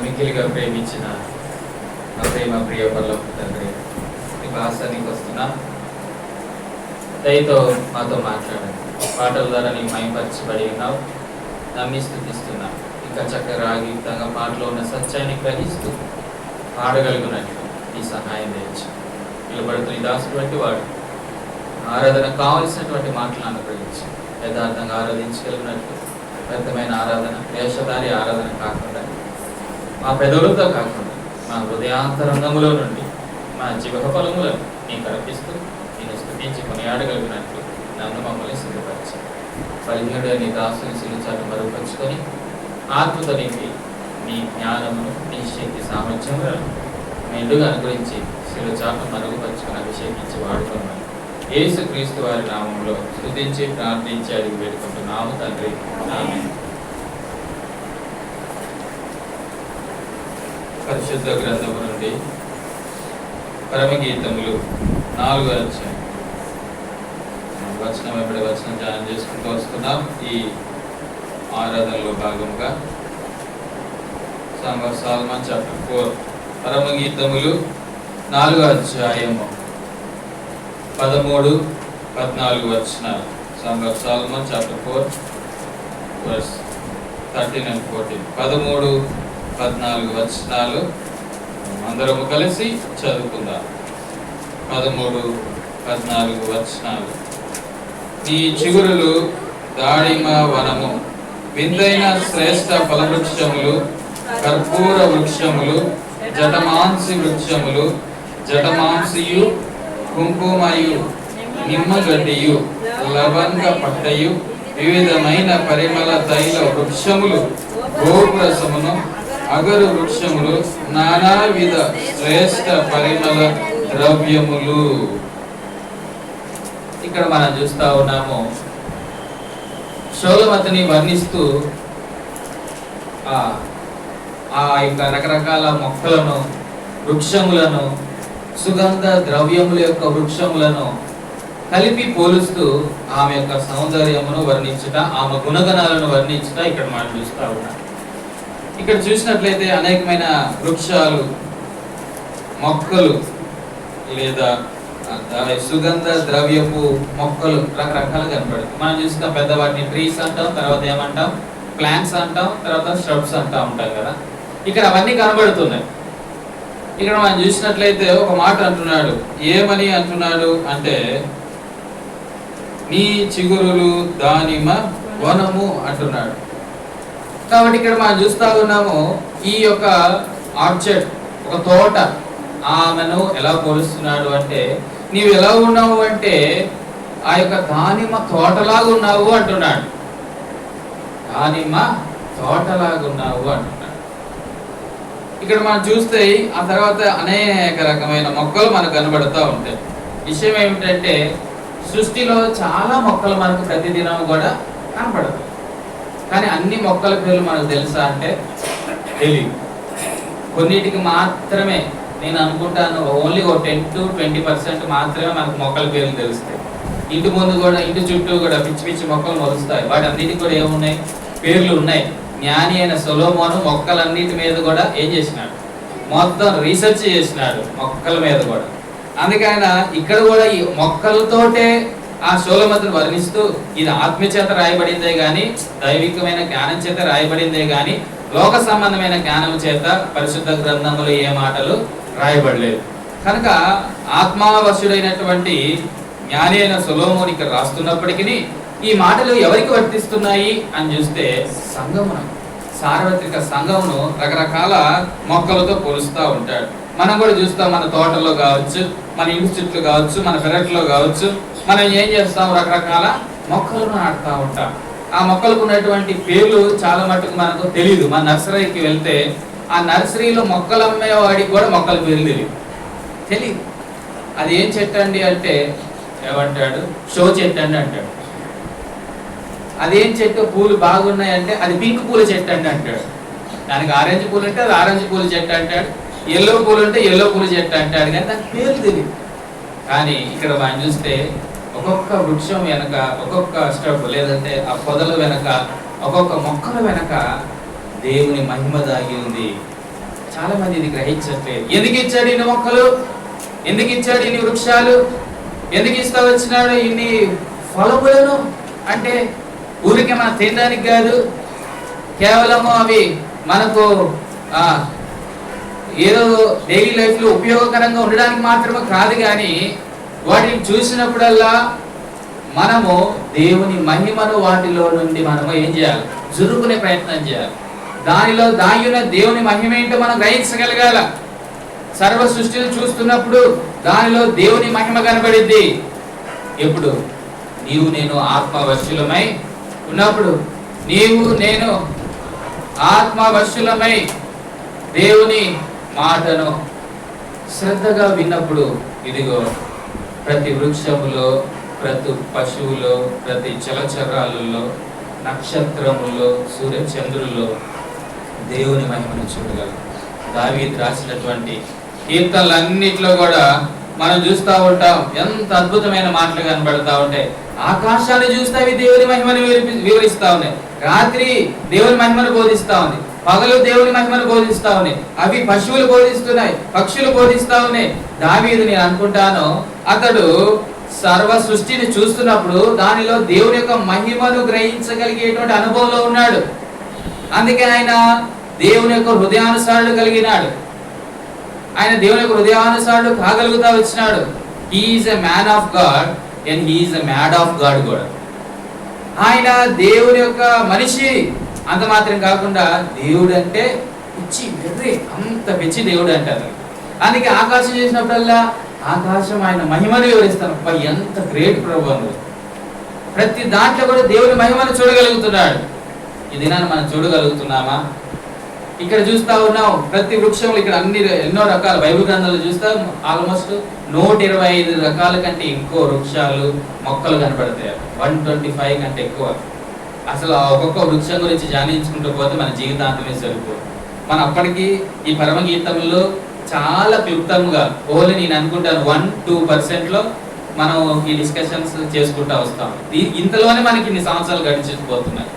మిక్కిలిగా ప్రేమించిన మా ప్రేమ ప్రియ పరలోక తండ్రి, ఈ భాషానికి వస్తున్నా దయతో మాతో మాట్లాడండి. పాటల ద్వారా నీకు మహిమపరచబడి ఉన్నావు, నమ్మి స్థుతిస్తున్నా. ఇంకా చక్కగా రాగయుక్తంగా పాటలో ఉన్న సత్యాన్ని గ్రహిస్తూ పాడగలుగునట్లు ఈ సహాయం చేయొచ్చు. నిలబడుతున్న ఈ దాసుడు వంటి వాడు ఆరాధన కావలసినటువంటి మాటలను అనుగ్రహించి యథార్థంగా ఆరాధించగలిగినట్లు, వ్యర్థమైన ఆరాధన, వేషధారి ఆరాధన కాకుండా, మా పెదవులతో కాకుండా మా హృదయాంతరంగములో నుండి మా జీవక ఫలములను నీకు అర్పిస్తూ నేను స్థుతించి కొనియాడగలిగినట్లు నన్ను మమ్మల్ని సిద్ధపరిచి బలహీనుడు నీ దాసుని సిలుచాటు మరుగుపరుచుకొని ఆత్మతో నింపి నీ జ్ఞానమును, నీ శక్తి సామర్థ్యములను మెండుగా అనుగ్రహించి సిలుచాటు మరుగుపరుచుకొని అభిషేకించి వాడుకున్నాను. యేసు క్రీస్తు వారి నామంలో స్తుతించి ప్రార్థించి అడిగి పెట్టుకుంటున్నాము తండ్రి, ఆమేన్. పరిశుద్ధ గ్రంథము నుండి పరమగీతములు 4వ అధ్యాయం వచనం వెంబడి వచనం ధ్యానం చేసుకుంటూ వస్తున్నాం. ఈ ఆరాధనలో భాగంగా సాంగ్ ఆఫ్ సాల్మన్ చాప్టర్ 4 పరమగీతములు 4వ అధ్యాయము 13, 14 వచనాలు. Song of Solomon chapter 4 verse 13 and 14. 13, 14 వచనాలు అందరము కలిసి చదువుకుందాం. 13, 14 వచనాలు. నీ చిగురులు దాడిమ వనము, విందైన శ్రేష్ఠ ఫలవృక్షములు, కర్పూర వృక్షములు, జటమాంసి వృక్షములు, జటమాంసియు, కుంకుమయు, నిమ్మగడ్డియు, లవంగ పట్టయు, వివిధమైన పరిమళ తైల వృక్షములు, గోపురసమును, అగరు వృక్షములు, నానావిధ శ్రేష్ఠ పరిమళ ద్రవ్యములు. ఇక్కడ మనం చూస్తా ఉన్నాము, షోలమతిని వర్ణిస్తూ ఆ యొక్క రకరకాల మొక్కలను, వృక్షములను, సుగంధ ద్రవ్యముల యొక్క వృక్షములను కలిపి పోలుస్తూ ఆమె యొక్క సౌందర్యమును వర్ణించుట, ఆమె గుణగణాలను వర్ణించుట ఇక్కడ మనం చూస్తా ఉన్నాం. ఇక్కడ చూసినట్లయితే అనేకమైన వృక్షాలు, మొక్కలు లేదా సుగంధ ద్రవ్యపు మొక్కలు రకరకాలు కనపడుతుంది. మనం చూస్తాం, పెద్ద వాటిని ట్రీస్ అంటాం, తర్వాత ఏమంటాం ప్లాంట్స్ అంటాం, తర్వాత స్hrubs అంటా ఉంటాం కదా. ఇక్కడ అవన్నీ కనబడుతున్నాయి. ఇక్కడ మనం చూసినట్లయితే ఒక మాట అంటున్నాడు. ఏమని అంటున్నాడు అంటే, నీ చిగురులు దానిమ వనము అంటున్నాడు. కాబట్టి ఇక్కడ మనం చూస్తా ఉన్నాము, ఈ యొక్క ఆర్చర్డ్, ఒక తోట, ఆమెను ఎలా పోలుస్తున్నాడు అంటే, నీవు ఎలా ఉన్నావు అంటే ఆ యొక్క దానిమ్మ తోటలాగా ఉన్నావు అంటున్నాడు. దానిమ్మ తోటలాగా ఉన్నావు అంటున్నాడు. ఇక్కడ మనం చూస్తే ఆ తర్వాత అనేక రకమైన మొక్కలు మనకు కనబడుతూ ఉంటాయి. విషయం ఏమిటంటే, సృష్టిలో చాలా మొక్కలు మనకు ప్రతిదినం కూడా కనపడతాయి. కానీ అన్ని మొక్కల పేర్లు మనకు తెలుసా అంటే తెలియదు. కొన్నిటికి మాత్రమే, నేను అనుకుంటాను ఓన్లీ 10 to 20% మాత్రమే మనకు మొక్కల పేర్లు తెలుస్తాయి. ఇంటి ముందు కూడా, ఇంటి చుట్టూ కూడా పిచ్చి పిచ్చి మొక్కలు మొలుస్తాయి. వాటి అన్నిటికి కూడా ఏమున్నాయి, పేర్లు ఉన్నాయి. జ్ఞాని అయిన సొలొమోను మొక్కలన్నిటి మీద కూడా ఏం చేసినాడు, మొత్తం రీసెర్చ్ చేసినాడు మొక్కల మీద కూడా. అందుకే ఆయన ఇక్కడ కూడా ఈ మొక్కలతోటే ఆ షోలమతిని వర్ణిస్తూ, ఇది ఆత్మ చేత రాయబడిందే గాని, దైవికమైన జ్ఞానం చేత రాయబడిందే గాని, లోక సంబంధమైన జ్ఞానం చేత పరిశుద్ధ గ్రంథములు ఏ మాటలు రాయబడలేదు. కనుక ఆత్మావశుడైనటువంటి జ్ఞాని అయిన సొలొమోను ఇక్కడ రాస్తున్నప్పటికీ ఈ మాటలు ఎవరికి వర్తిస్తున్నాయి అని చూస్తే, సంఘమున, సార్వత్రిక సంఘమును రకరకాల మొక్కలతో పోలుస్తూ ఉంటాడు. మనం కూడా చూస్తాం, మన తోటలో కావచ్చు, మన ఇంటి చుట్టూ కావచ్చు, మన పెరట్లో కావచ్చు, మనం ఏం చేస్తాం, రకరకాల మొక్కలను నాటుతూ ఉంటాం. ఆ మొక్కలకు ఉన్నటువంటి పేర్లు చాలా మటుకు మనకు తెలియదు. మన నర్సరీకి వెళ్తే ఆ నర్సరీలో మొక్కలు అమ్మేవాడికి కూడా మొక్కల పేర్లు తెలియదు. అది ఏం చెట్టు అండి అంటే ఏమంటాడు, షో చెట్టు అండి అంటాడు. అదేం చెట్టు, పూలు బాగున్నాయంటే అది పింక్ పూల చెట్టు అండి అంటాడు. దానికి ఆరెంజ్ పూలు అంటే అది ఆరెంజ్ పూల చెట్టు అంటాడు. ఎల్లో పూలు అంటే ఎల్లో పూల చెట్టు అంటాడు. కానీ దానికి పేర్లు తెలియదు. కానీ ఇక్కడ మనం చూస్తే ఒక్కొక్క వృక్షం వెనక, ఒక్కొక్క స్టెప్ లేదంటే ఆ పొదల వెనక, ఒక్కొక్క మొక్కల వెనక దేవుని మహిమ దాగి ఉంది, చాలా మంది ఇది గ్రహించట్లేదు. ఎందుకు ఇచ్చాడు ఇన్ని మొక్కలు, ఎందుకు ఇచ్చాడు ఇన్ని వృక్షాలు, ఎందుకు ఇస్తా వచ్చినాడు ఇన్ని ఫలములను అంటే ఊరికే మనం తినడానికి కాదు, కేవలము అవి మనకు ఏదో డైలీ లైఫ్ లో ఉపయోగకరంగా ఉండడానికి మాత్రమే కాదు, కానీ వాటిని చూసినప్పుడల్లా మనము దేవుని మహిమను వాటిలో నుండి మనము ఏం చేయాలి, జరుపుకునే ప్రయత్నం చేయాలి. దానిలో దాగిన దేవుని మహిమ ఏంటో మనం గ్రహించగలగాల. సర్వ సృష్టిని చూస్తున్నప్పుడు దానిలో దేవుని మహిమ కనబడిద్ది. ఎప్పుడు నీవు నేను ఆత్మవశులమై ఉన్నప్పుడు, నీవు నేను ఆత్మవశులమై దేవుని మాటను శ్రద్ధగా విన్నప్పుడు, ఇదిగో ప్రతి వృక్షములో, ప్రతి పశువులో, ప్రతి జలచరాలలో, నక్షత్రములో, సూర్యచంద్రుల్లో దేవుని మహిమను చూడగలం. దావీదు రాసినటువంటి కీర్తనలన్నిట్లో కూడా మనం చూస్తూ ఉంటాం, ఎంత అద్భుతమైన మాటలు కనబడతా ఉంటాయి. ఆకాశాన్ని చూస్తే అవి దేవుని మహిమను వివరిస్తా ఉన్నాయి. రాత్రి దేవుని మహిమను బోధిస్తా ఉంది, పగలు దేవుని మహిమను బోధిస్తా ఉన్నాయి. అవి పశువులు బోధిస్తున్నాయి, పక్షులు బోధిస్తా ఉన్నాయి. దావీదు నేను అనుకుంటాను అతడు సర్వ సృష్టిని చూస్తున్నప్పుడు దానిలో దేవుని యొక్క మహిమను గ్రహించగలిగేటువంటి అనుభవంలో ఉన్నాడు. అందుకే ఆయన దేవుని యొక్క హృదయానుసారుడు కలిగినాడు. ఆయన దేవుని యొక్క హృదయానుసారుడు కాగలుగుతా వచ్చినాడు. He is a man of God and he is a mad of God కూడా. ఆయన దేవుని యొక్క మనిషి, అంత మాత్రం కాకుండా దేవుడు అంటే పిచ్చి వెర్రి, అంత పిచ్చి దేవుడు అంటారు. అందుకే ఆకాశం చేసినప్పుడల్లా ఆకాశం ఆయన మహిమను వివరిస్తాను. ఎంత గ్రేట్ ప్రభు. ప్రతి దాంట్లో కూడా దేవుని మహిమను చూడగలుగుతున్నాడు. ఈ దినాన్ని మనం చూడగలుగుతున్నామా? ఇక్కడ చూస్తా ఉన్నాం ప్రతి వృక్షంలో, ఇక్కడ అన్ని ఎన్నో రకాల బైబిల్ గ్రంథాలు చూస్తాం, ఆల్మోస్ట్ 125 రకాల కంటే ఎక్కువ వృక్షాలు, మొక్కలు కనబడతాయి. 125 కంటే ఎక్కువ. అసలు ఒక్కొక్క వృక్షం గురించి ధ్యానించుకుంటూ పోతే మన జీవితాంతమే సరిపోదు. మనం అప్పటికి ఈ పరమగీతంలో చాలా క్లుప్తంగా ఓన్లీ నేను అనుకుంటాను 1-2% మనం ఈ డిస్కషన్స్ చేసుకుంటూ వస్తాం. ఇంతలోనే మనకి ఇన్ని సంవత్సరాలు గడిచిపోతున్నాయి.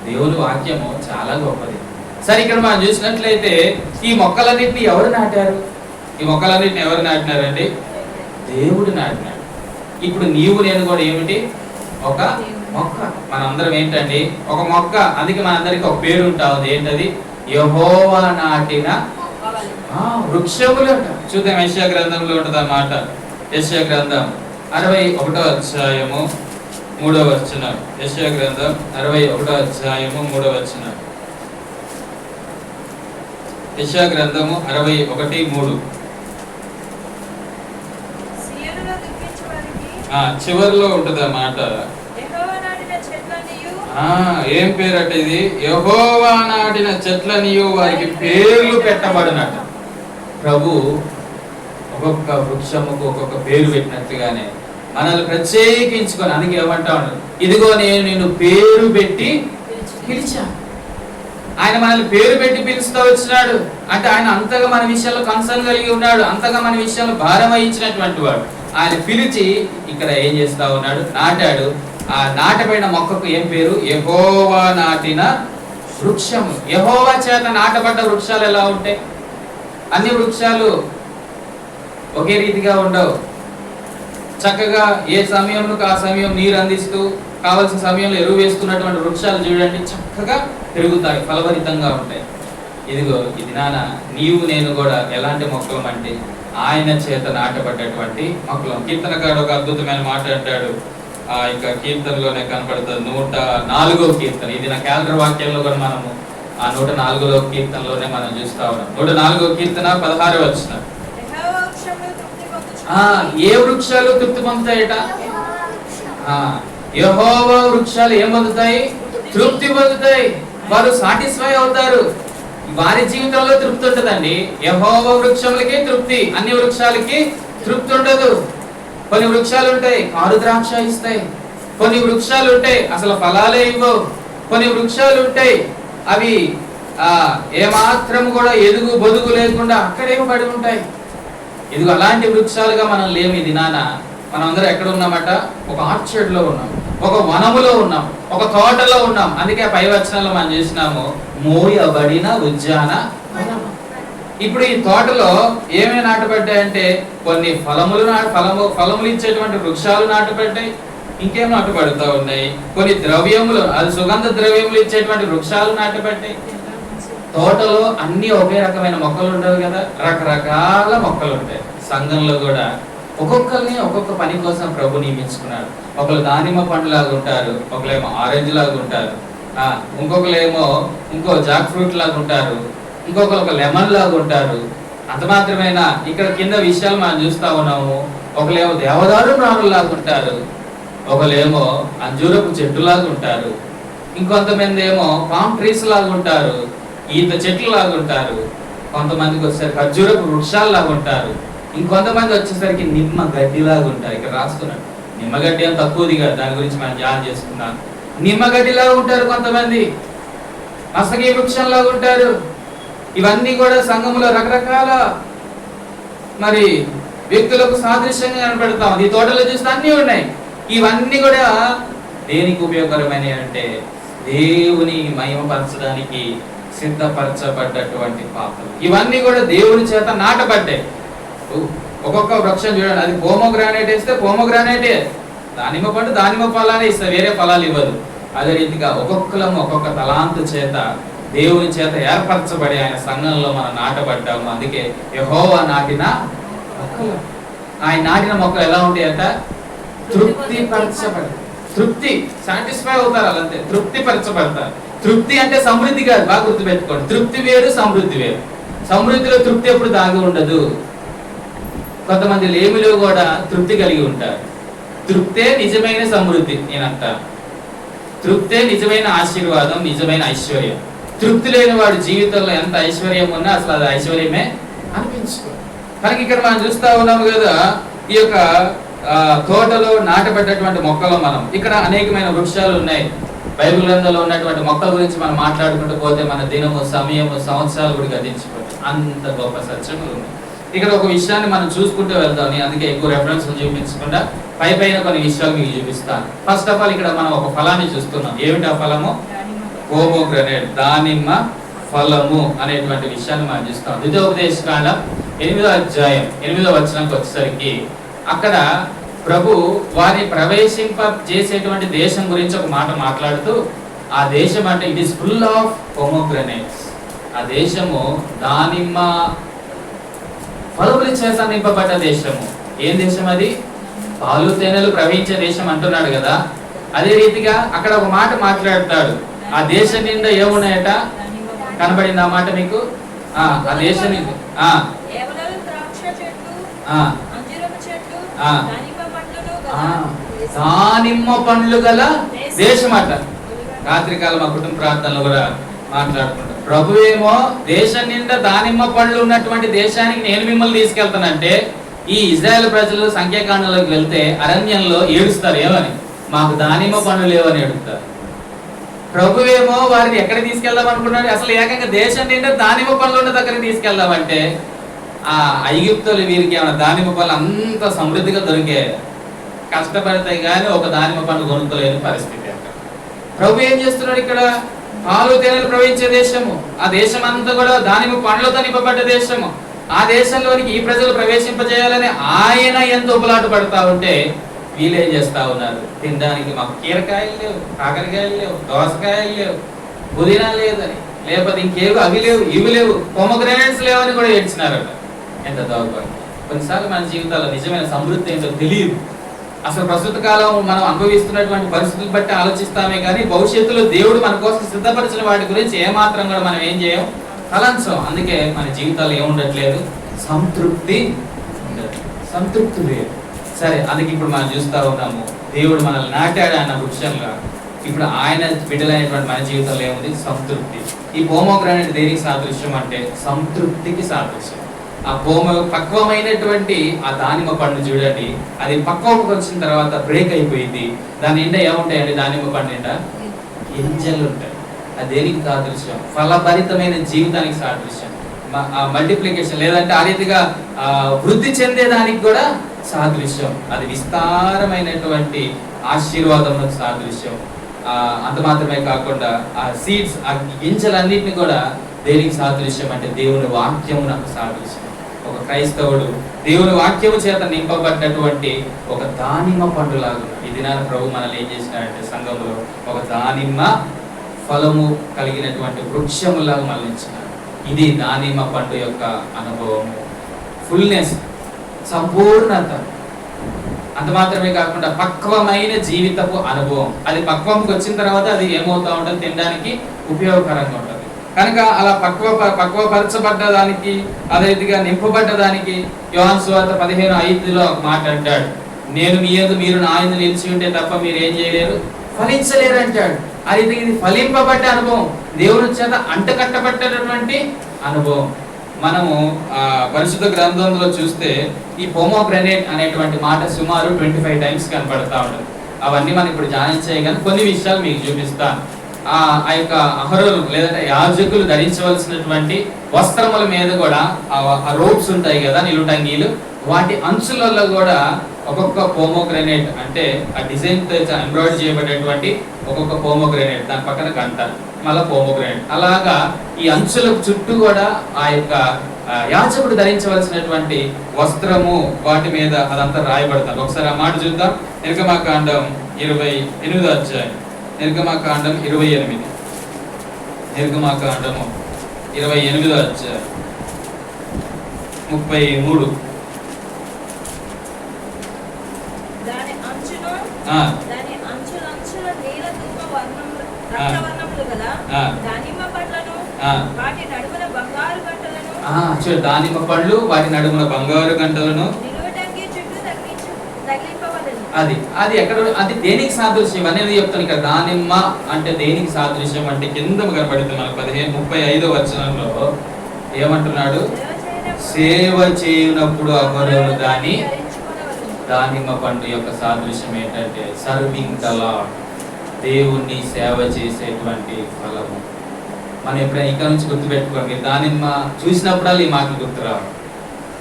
దేవుని వాక్యము చాలా గొప్పది. సరే, ఇక్కడ మనం చూసినట్లయితే ఈ మొక్కలన్నింటినీ ఎవరు నాటారు? ఈ మొక్కలన్నింటినీ ఎవరు నాటినారండి? దేవుడు నాటినాడు. ఇప్పుడు నీవు నేను కూడా ఏమిటి? ఒక మొక్క. మనందరం ఏంటండి? ఒక మొక్క. అందుకే మనందరికి ఒక పేరు ఉంటా ఉంది. ఏంటది? యెహోవా నాటిన వృక్షములు అంట. చూద్దాం, యెషయా గ్రంథంలో ఉంటుంది అన్నమాట. యెషయా గ్రంథం 61వ అధ్యాయము 3వ వచనం. యెషయా గ్రంథం 61వ అధ్యాయము 3వ వచనం. యెషయా గ్రంథము 61:3. చివరిలో ఉంటుంది ఆ మాట. ఏం పేరు అంటే ఇది? యెహోవా నాటిన చెట్లనియు వారికి పేర్లు పెట్టబడినట. ప్రభు ఒక్కొక్క వృక్షముకు ఒక్కొక్క పేరు పెట్టినట్లుగానే మనల్ని ప్రత్యేకించుకొని, అందుకే ఏమంటాడు? ఇదిగో నేను నిన్ను పేరు పెట్టి పిలిచాను. ఆయన మనల్ని పేరు పెట్టి పిలుస్తూ వచ్చినాడు. అంటే ఆయన అంతగా మన విషయంలో కన్సర్న్ కలిగి ఉన్నాడు, అంతగా మన విషయంలో భారం వహించినటువంటి వాడు. ఆయన పిలిచి ఇక్కడ ఏం చేస్తా ఉన్నాడు? నాటాడు. ఆ నాటబడిన మొక్కకు ఏం పేరు? యెహోవా నాటిన వృక్షము. యెహోవా చేత నాటబడ్డ వృక్షాలు ఎలా ఉంటాయి? అన్ని వృక్షాలు ఒకే రీతిగా ఉండవు. చక్కగా ఏ సమయంలో ఆ సమయం నీరు అందిస్తూ కావలసిన సమయంలో ఎరువు వేసుకున్నటువంటి వృక్షాలు చూడండి, చక్కగా పెరుగుతాయి, ఫలభరితంగా ఉంటాయి. ఇదిగో ఈ దినాన నీవు నేను కూడా ఎలాంటి మొక్కలం అంటే ఆయన చేత నాటబడ్డటువంటి మొక్కలం. కీర్తనకారుడు ఒక అద్భుతమైన మాట అంటాడు. ఆ యొక్క కీర్తనలోనే కనపడుతుంది. 104వ కీర్తన. ఇది నా క్యాలెండర్ వాక్యంలో కూడా మనము ఆ 104వ కీర్తనలోనే మనం చూస్తా ఉన్నాం. 104వ కీర్తన 16వ వచనం. ఏ వృక్షాలు తృప్తి పొందుతాయట? యెహోవా వృక్షాలు ఏం పొందుతాయి? తృప్తి పొందుతాయి. వారు సాటిస్ఫై అవుతారు. వారి జీవితంలో తృప్తి ఉంటదండి. యెహోవా వృక్షములకి తృప్తి, అన్ని వృక్షాలకి తృప్తి ఉండదు. కొన్ని వృక్షాలు ఉంటాయి ఆరు ద్రాక్ష ఇస్తాయి, కొన్ని వృక్షాలు ఉంటాయి అసలు ఫలాలే ఇవ్వవు, కొన్ని వృక్షాలు ఉంటాయి అవి ఏమాత్రం కూడా ఎదుగు బొదుగు లేకుండా అక్కడే పడి ఉంటాయి. ఇదిగో అలాంటి వృక్షాలుగా మనం లేము. ఈ దినాన మనం అందరం ఎక్కడ ఉన్నామట? ఒక ఆర్చర్డ్ లో ఉన్నాం, ఒక వనములో ఉన్నాం, ఒక తోటలో ఉన్నాం. అందుకే పై వచనాల్లో మనం చేసినాము, మోయబడిన ఉద్యాన వనము. ఇప్పుడు ఈ తోటలో ఏమేమి నాటబడ్డాయంటే కొన్ని ఫలములు ఇచ్చేటువంటి వృక్షాలు నాటబడ్డాయి, ఇంకేం నాటబడుతూ ఉన్నాయి, కొన్ని ద్రవ్యములు, అది సుగంధ ద్రవ్యములు ఇచ్చేటువంటి వృక్షాలు నాటబడ్డాయి. తోటలో అన్ని ఒకే రకమైన మొక్కలు ఉండవు కదా, రకరకాల మొక్కలు ఉంటాయి. సంఘంలో కూడా ఒక్కొక్కరిని ఒక్కొక్క పని కోసం ప్రభు నియమించుకున్నాడు. ఒకరు దానిమ్మ పండు లాగా ఉంటారు, ఒకరేమో ఆరెంజ్ లాగా ఉంటారు, ఇంకొకరేమో ఇంకో జాక్ ఫ్రూట్ లాగా ఉంటారు, ఇంకొకరు ఒక లెమన్ లాగా ఉంటారు. అంత మాత్రమేనా, ఇక్కడ కింద విషయాలు మనం చూస్తా ఉన్నాము. ఒకరేమో దేవదారు ప్రాణులు లాగా ఉంటారు, ఒకరేమో అంజూరపు చెట్టు లాగా ఉంటారు, ఇంకొంతమంది ఏమో పామ్ ట్రీస్ లాగా ఉంటారు, ఈత చెట్లు లాగా ఉంటారు, కొంతమందికి వచ్చేసరికి ఖర్జూరపు వృక్షాలు లాగా ఉంటారు, ఇంకొంతమంది వచ్చేసరికి నిమ్మ గడ్డి లాగా ఉంటారు. ఇక్కడ రాస్తున్నాడు నిమ్మగడ్డి అని తక్కువది కదా, దాని గురించి మనం ధ్యానం చేసుకున్నాం. నిమ్మగడ్డి లాగా ఉంటారు, కొంతమంది మసగి వృక్షం లాగా ఉంటారు. ఇవన్నీ కూడా సంఘములో రకరకాల మరి వ్యక్తులకు సాదృశ్యంగా కనపడతాం. ఈ తోటలో చూస్తే అన్నీ ఉన్నాయి. ఇవన్నీ కూడా దేనికి ఉపయోగకరమైనవి అంటే దేవుని మహిమపరచడానికి సిద్ధపరచబడ్డటువంటి పాత్రలు. ఇవన్నీ కూడా దేవుని చేత నాటబడ్డాయి. ఒక్కొక్క వృక్షం చూడండి, అది పోమోగ్రానైట్ వేస్తే పోమోగ్రానైటే, దానిమ్మ పండు దానిమ్మ ఫలాన్ని ఇస్తే వేరే ఫలాలు ఇవ్వదు. అదే రీతిగా ఒక్కొక్కలము ఒక్కొక్క తలాంతు చేత దేవుని చేత ఏర్పరచబడి ఆయన సంఘంలో మనం నాటబడ్డాము. అందుకే యెహోవా నాటిన మొక్కలు, ఆయన నాటిన మొక్కలు ఎలా ఉంటాయట? తృప్తి పరచబడి, తృప్తి సాటిస్ఫై అవుతారు, అలాంటే తృప్తి పరచబడతారు. తృప్తి అంటే సమృద్ధి కాదు, బాగా గుర్తుపెట్టుకోండి. తృప్తి వేరు, సమృద్ధి వేరు. సమృద్ధిలో తృప్తి ఎప్పుడు దాగి ఉండదు. కొంతమంది లేమిలో కూడా తృప్తి కలిగి ఉంటారు. తృప్తే నిజమైన సమృద్ధి నేనంటాను. తృప్తే నిజమైన ఆశీర్వాదం, నిజమైన ఐశ్వర్యం. తృప్తి లేని వాడి జీవితంలో ఎంత ఐశ్వర్యం ఉన్నా అసలు అది ఐశ్వర్యమే అనిపించుకో. కనుక ఇక్కడ మనం చూస్తా ఉన్నాము కదా, ఈ యొక్క తోటలో నాటబడ్డటువంటి మొక్కలు మనం ఇక్కడ అనేకమైన వృక్షాలు ఉన్నాయి. బైబిల్ గ్రంథంలో ఉన్నటువంటి మొక్కల గురించి మనం మాట్లాడుకుంటూ పోతే మన దినము, సమయము, సంవత్సరాలు కూడా గతించిపోతాయి. అంత గొప్ప సత్యములు ఉన్నాయి. ఇక్కడ ఒక విషయాన్ని మనం చూసుకుంటూ వెళ్తాం. అందుకే ఎక్కువ రెఫరెన్స్ చూపించకుండా పైన కొన్ని విషయాలు మీకు చూపిస్తాను. ఫస్ట్ ఆఫ్ ఆల్ ఇక్కడ మనం ఒక ఫలాన్ని చూస్తున్నాం. ఏమిటి ఆ ఫలము? పోమోగ్రనేట్, దానిమ్మ ఫలము అనేటువంటి విషయాన్ని మనం చూస్తాం. ద్వితీయోపదేశకాండం 8వ అధ్యాయం 8వ వచనంకి వచ్చేసరికి అక్కడ ప్రభు వారిని ప్రవేశింప చేసేటువంటి దేశం గురించి ఒక మాట మాట్లాడుతూ, ఆ దేశం అంటే ఇట్ ఈస్ ఫుల్ ఆఫ్ పోమోగ్రనేట్స్. ఆ దేశము దానిమ్మ ఫలములు చేత నింపబడ్డ దేశము. ఏం దేశం అది? పాలు తేనెలు ప్రవహించే దేశం అంటున్నాడు కదా. అదే రీతిగా అక్కడ ఒక మాట మాట్లాడతాడు. ఆ దేశం నిండా ఏమున్నాయట? కనబడింది ఆ మాట మీకు? ఆ దేశం దానిమ్మ పండ్లు గల దేశం అట. రాత్రికాలం మా కుటుంబ ప్రార్థనలు కూడా మాట్లాడుకుంటాం. ప్రభు ఏమో దేశం నిండా దానిమ్మ పండ్లు ఉన్నటువంటి దేశానికి నేను మిమ్మల్ని తీసుకెళ్తానంటే, ఈ ఇజ్రాయెల్ ప్రజలు సంఖ్యాకాండంలోకి వెళ్తే అరణ్యంలో ఏడుస్తారు. ఏమని? మాకు దానిమ్మ పండ్లు లేవని ఏడుస్తారు. ప్రభు ఏమో వారిని ఎక్కడ తీసుకెళ్దాం అనుకున్నాడు? అసలు ఏకంగా దేశం నిండా దానిమ్మ పండ్లు ఉన్న దగ్గరికి తీసుకెళ్దామంటే, ఆ ఐగుప్తులు వీరికి ఏమైనా దానిమ్మ పండ్లు అంత సమృద్ధిగా దొరికే? కష్టపడతాయి కానీ ఒక దానిమ్మ పండు కొనుక్కోలేని పరిస్థితి. ప్రభు ఏం చేస్తున్నాడు ఇక్కడ? పాలు తేనెలు ప్రవహించే దేశము. ఆ దేశం అంతా కూడా దానిమ్మ పండ్లతో నింపబడ్డ దేశము. ఆ దేశంలోనికి ఈ ప్రజలు ప్రవేశింపజేయాలని ఆయన ఎంత ఉపలాట పడతా ఉంటే వీళ్ళేం చేస్తా ఉన్నారు? తినడానికి మాకు కీరకాయలు లేవు, కాకరకాయలు లేవు, దోసకాయలు లేవు, పుదీనా లేదని, లేకపోతే ఇంకేవి అవి లేవు, ఇవి లేవు, పొమోగ్రానేట్స్ లేవని కూడా ఏడ్చినారట. ఎంత దౌర్భాగ్యం. కొన్నిసార్లు మన జీవితాల్లో నిజమైన సమృద్ధి ఏంటో తెలియదు. అసలు ప్రస్తుత కాలం మనం అనుభవిస్తున్నటువంటి పరిస్థితులు బట్టి ఆలోచిస్తామే కానీ భవిష్యత్తులో దేవుడు మన కోసం సిద్ధపరిచిన వాటి గురించి ఏమాత్రం కూడా మనం ఏం చేయం, తలంచం. అందుకే మన జీవితాలు ఏముండట్లేదు, సంతృప్తి ఉండదు, సంతృప్తి లేదు. సరే, అందుకే ఇప్పుడు మనం చూస్తా ఉన్నాము, దేవుడు మనల్ని నాటాడు ఆయన వృక్షంగా. ఇప్పుడు ఆయన బిడ్డలైనటువంటి మన జీవితంలో ఏముంది? సంతృప్తి. ఈ పోమోగ్రానేట్ దేనికి సాదృశ్యం అంటే సంతృప్తికి సాదృశ్యం. ఆ పక్వమైనటువంటి ఆ దానిమ్మ పండు చూడండి, అది పక్వకు వచ్చిన తర్వాత బ్రేక్ అయిపోయింది. దాని నిండా ఏముంటాయండి? దానిమ్మ పండు నిండా గింజలు ఉంటాయి. అది దేనికి సాదృశ్యం? ఫలభరితమైన జీవితానికి సాదృశ్యం. మల్టిప్లికేషన్ లేదంటే ఆ రీతిగా వృద్ధి చెందేదానికి కూడా సాదృశ్యం. అది విస్తారమైనటువంటి ఆశీర్వాదంలో సాదృశ్యం. అంత మాత్రమే కాకుండా ఆ సీడ్స్, ఆ గింజలన్నింటినీ కూడా దేనికి సాదృశ్యం అంటే దేవుని వాక్యమునకు సాదృశ్యం. ఒక క్రైస్తవుడు దేవుని వాక్యము చేత నింపబడ్డటువంటి ఒక దానిమ్మ పండులాగా ఈ దినాన ప్రభు మనల్ని ఏం చేసినారంటే సంఘంలో ఒక దానిమ్మ ఫలము కలిగినటువంటి వృక్షములాగా మనల్ని ఇచ్చినారు. ఇది దానిమ్మ పండు యొక్క అనుభవము, ఫుల్నెస్, సంపూర్ణత. అంత మాత్రమే కాకుండా పక్వమైన జీవితపు అనుభవం. అది పక్వంకి వచ్చిన తర్వాత అది ఏమవుతా ఉంటుంది, తినడానికి ఉపయోగకరంగా ఉంటుంది. కనుక అలా పక్వపరచబడ్డ దానికి, అదే రీతిగా నింపబడ్డ దానికి యోహాను సువార్త 15:5లో ఒక మాట అంటాడు, నేను మీ యందు మీరు నా యందు నిలిచి ఉంటే తప్ప మీరు ఏం చేయలేరు, ఫలించలేరు అంటాడు. ఆ రీతిగా ఇది ఫలింపబడ్డ అనుభవం, దేవుని చేత అంటకట్టబడ్డటువంటి అనుభవం. మనము పరిశుద్ధ గ్రంథంలో చూస్తే ఈ పోమోగ్రనేట్ అనేటువంటి మాట సుమారు 25 టైమ్స్ కనపడతా ఉంటుంది. అవన్నీ మనం ఇప్పుడు ధ్యానం చేయగానే కొన్ని విషయాలు మీకు చూపిస్తాను. ఆ యొక్క అహరోను లేదంటే యాజకులు ధరించవలసినటువంటి వస్త్రముల మీద కూడా ఆ రోప్స్ ఉంటాయి కదా, నిలుటంగీలు, వాటి అంచులలో కూడా ఒక్కొక్క పోమోగ్రనేట్ అంటే ఆ డిజైన్ ఎంబ్రాయిడరీ చేయబడేటువంటి ఒక్కొక్క పోమోగ్రనేట్, దాని పక్కన గంట, మళ్ళీ పోమోగ్రనేట్, అలాగా ఈ అంచుల చుట్టూ కూడా ఆ యొక్క యాజకుడు ధరించవలసినటువంటి వస్త్రము వాటి మీద అదంతా రాయబడతారు. ఒకసారి ఆ మాట చూద్దాం. నిర్గమకాండం 28వ అధ్యాయం, నిర్గమకాండం 28, నిర్గమకాండము 28వ అధ్యాయం 33. దానిమ్మ పండ్లు వాటి నడుమున బంగారు గంటలను, అది అది ఎక్కడ, అది దేనికి సాదృశ్యం అనేది చెప్తాను ఇక్కడ. దానిమ్మ అంటే దేనికి సాదృశ్యం అంటే కింద కనబడుతుంది మనకు 35వ వచనంలో ఏమంటున్నాడు, సేవ చేయనప్పుడు అహరోను దానిమ్మ పండు యొక్క సాదృశ్యం ఏంటంటే సర్వింగ్ ద లార్డ్, దేవుణ్ణి సేవ చేసేటువంటి ఫలము. మనం ఎప్పుడైనా ఇక్కడ నుంచి గుర్తుపెట్టుకోండి, దానిమ్మ చూసినప్పుడల్లా ఈ మాటలు గుర్తురావు.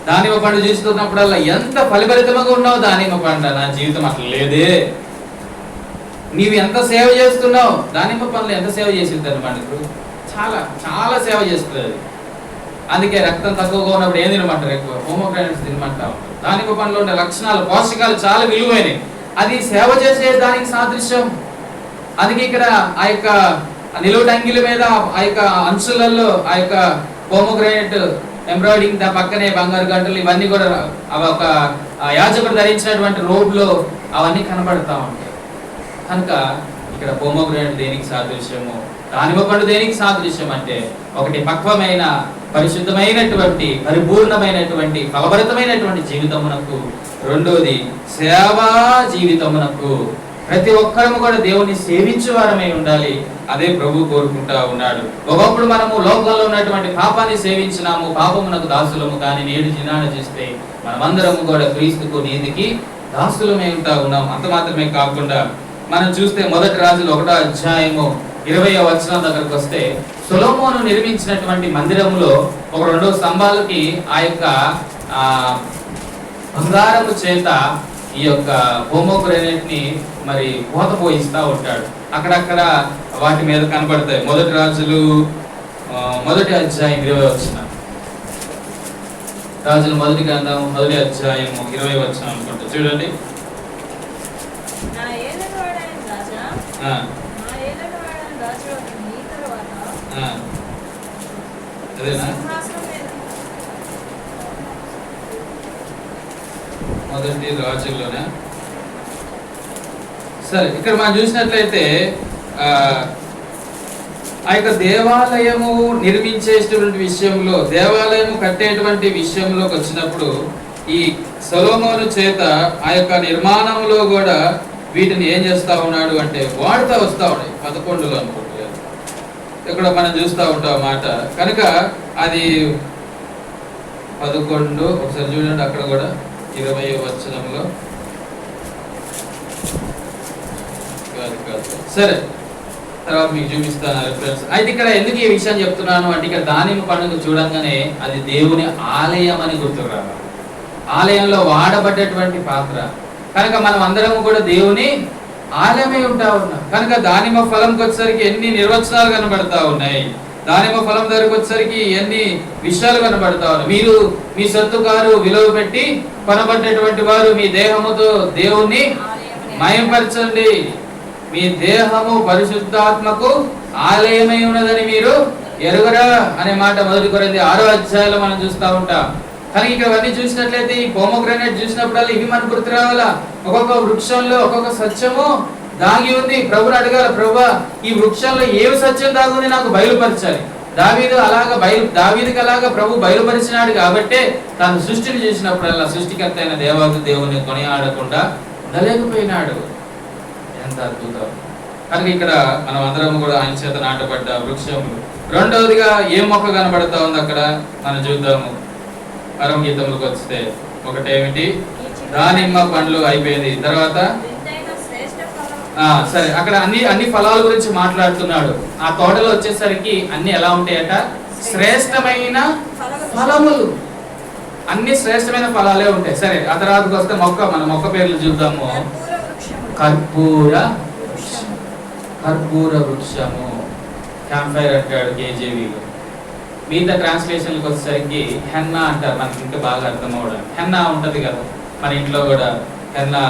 దానిమ్మ పండు చూస్తున్నప్పుడల్లా ఎంత ఫలిభరితంగా ఉన్నావు దానిమ్మ పండు, నా జీవితం అట్లా లేదే. నీవు ఎంత సేవ చేస్తున్నావు, దానిమ్మ పండ్లు ఎంత సేవ చేసింది మనకు, చాలా చాలా సేవ చేస్తుంది. అందుకే రక్తం తక్కువగా ఉన్నప్పుడు ఏం తినమంటారు, ఎక్కువ పోమోగ్రానేట్స్ తినమంటా ఉంటారు. దానిమ్మ పండ్లో ఉండే లక్షణాలు, పోషకాలు చాలా విలువైనవి. అది సేవ చేసే దానికి సాదృశ్యం. అందుకే ఇక్కడ ఆ యొక్క నిలువుటంగిల మీద ఆ యొక్క అంచులలో ఆ యొక్క పోమోగ్రానేట్ ఎంబ్రాయిడింగ్, దా పక్కనే బంగారు గంటలు, ఇవన్నీ కూడా ఒక యాజకుడు ధరించినటువంటి రోడ్లో అవన్నీ కనబడతా ఉంటాయి. కనుక ఇక్కడ పోమోగ్రానేట్ దేనికి సాదృశ్యము, దానిమ్మ పండు దేనికి సాదృశ్యం అంటే ఒకటి పక్వమైన, పరిశుద్ధమైనటువంటి, పరిపూర్ణమైనటువంటి, ఫలభరితమైనటువంటి జీవితమునకు, రెండోది సేవా జీవితమునకు. ప్రతి ఒక్కరము కూడా దేవుని సేవించే వారమై ఉండాలి. అదే ప్రభు కోరుకుంటా ఉన్నాడు. ఒకప్పుడు మనము లోకంలో ఉన్నటువంటి పాపాన్ని సేవించినాము, పాపమునకు దాసులము. కానీ నేడు దినాన చూస్తే మనమందరము కూడా క్రీస్తుకు, నీతికి దాసులమై ఉంటా ఉన్నాం. అంత మాత్రమే కాకుండా మనం చూస్తే 1 రాజులు 1వ అధ్యాయము 20వ వచనం దగ్గరకు వస్తే, సొలొమోను నిర్మించినటువంటి మందిరములో ఒక 2 స్తంభాలకి ఆ యొక్క బంగారము చేత ఈ యొక్క పోమోగ్రానేట్ ని మరి పోత పోయిస్తా ఉంటాడు. అక్కడక్కడ వాటి మీద కనబడతాయి. 1 రాజులు 1వ అధ్యాయం 20వ వచనం, రాజుల 1వ గ్రంథం 1వ అధ్యాయము 20వ వచనం అనుకుంటా, చూడండి. అదేనా 1 రాజుల్లోనే. సరే, ఇక్కడ మనం చూసినట్లయితే ఆ యొక్క దేవాలయము నిర్మించేటువంటి విషయంలో, దేవాలయము కట్టేటువంటి విషయంలోకి వచ్చినప్పుడు ఈ సొలొమోను చేత ఆ యొక్క నిర్మాణంలో కూడా వీటిని ఏం చేస్తా ఉన్నాడు అంటే వాడుతూ వస్తా ఉన్నాయి. 11లో అనుకుంటున్నారు, ఇక్కడ మనం చూస్తూ ఉంటాం మాట. కనుక అది 11, ఒకసారి చూడండి, అక్కడ కూడా 20వ వచనంలో. సరే, తర్వాత మీకు చూపిస్తాను రిఫరెన్స్. అయితే ఇక్కడ ఎందుకు ఈ విషయం చెప్తున్నాను అంటే, ఇక్కడ దానిమ్మ పండుగ చూడంగానే అది దేవుని ఆలయం అని గుర్తుకు రావాలి. ఆలయంలో వాడబడ్డటువంటి పాత్ర. కనుక మనం అందరం కూడా దేవుని ఆలయమై ఉంటా ఉన్నాం. కనుక దానిమ్మ ఫలంకి వచ్చేసరికి ఎన్ని నిర్వచనాలు కనబడతా ఉన్నాయి. దానిమ్మ ఫలం దగ్గరకు వచ్చేసరికి ఎన్ని విషయాలు కనబడతా ఉన్నాయి. మీరు మీ సొత్తు కారు విలువ పెట్టి కొనబడినటువంటి వారు మీ దేహముతో దేవుణ్ణి మయంపరచండి. మీ దేహము పరిశుద్ధాత్మకు ఆలయమై ఉన్నదని మీరు ఎరుగరా అనే మాట 1 కొరింథీ 6వ అధ్యాయంలో మనం చూస్తూ ఉంటాం. కానీ ఇక్కడ అన్ని చూసినట్లయితే ఈ పోమోగ్రానైట్ చూసినప్పుడల్లా ఇవి మనకు గుర్తు రావాలా. ఒక్కొక్క వృక్షంలో ఒక్కొక్క సత్యము దాగి ఉంది. ప్రభుని అడగాల, ప్రభువా ఈ వృక్షంలో ఏమి సత్యం దాగుంది నాకు బయలుపరచాలి. దావీదుకి అలాగా ప్రభు బయలుపరిచినాడు కాబట్టే తాను సృష్టిని చేసినప్పుడల్లా సృష్టికర్త అయిన దేవుని కొనియాడకుండా ఉండలేకపోయినాడు. ఎంత అద్భుతం. కనుక ఇక్కడ మనం అందరం కూడా ఆయన చేత నాటబడ్డ వృక్షములు. రెండవదిగా ఏ మొక్క కనబడతా ఉంది అక్కడ మనం చూద్దాము. పరమ గీతంలోకి వస్తే ఒకటేమిటి, దానిమ్మ పండ్లు అయిపోయింది. తర్వాత సరే అక్కడ అన్ని ఫలాల గురించి మాట్లాడుతున్నాడు. ఆ తోటలో వచ్చేసరికి అన్ని ఎలా ఉంటాయట, శ్రేష్టమైన ఫలములు, అన్ని శ్రేష్టమైన ఫలాలే ఉంటాయి. సరే ఆ తర్వాతకి వస్తే మన మొక్క పేర్లు చూద్దాము. కర్పూర వృక్షము, క్యాంఫైర్ అంటాడు కేజీవీలో. మిగతా ట్రాన్స్లేషన్కి వచ్చేసరికి హెన్నా అంటారు, మనకి ఇంకా బాగా అర్థం అవడానికి. హెన్నా ఉంటది కదా మన ఇంట్లో కూడా, హెన్నా